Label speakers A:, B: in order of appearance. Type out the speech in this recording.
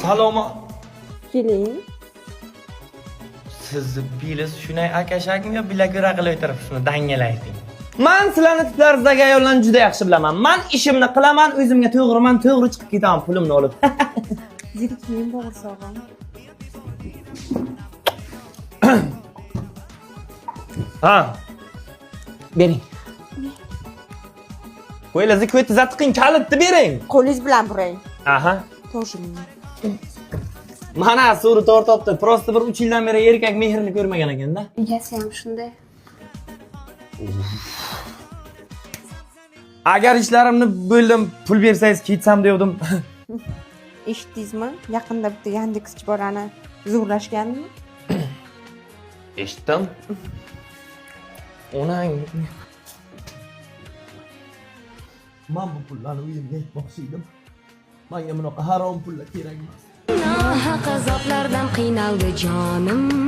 A: Salom.
B: Keling.
A: Siz biliz shunay akashakmi yo bilagura qilib o'tiribsizmi? Dangalayting. Men sizlarni tiplaringizdagi ayollarni juda yaxshi bilaman. Men ishimni qilaman, o'zimga to'g'ri chiqib ketaman pulimni olib.
B: Zerikmang bo'g'irsoqim.
A: Ha. Bering. Qo'ylazni ko'tizga tiqing, kalitni bering.
B: Qo'lingiz bilan buring.
A: Aha.
B: To'g'ri.
A: Mana suri tortibdi. Prosta bir 3 yildan beri erkak mehrini ko'rmagan ekanda.
B: Egasi ham shunday.
A: Agar ishlarimni bo'ldim, pul bersangiz ketsam devdim.
B: Eshitdingizmi? Yaqinda bitta Yandex chorani zo'rlashganmi?
A: Eshitdim. Onang. Men bu pullarni uyimga aytmoqchi edim. Menga bunaqa harom pullar kerak emas.
C: Haq azoblardan qiynaldi jonim.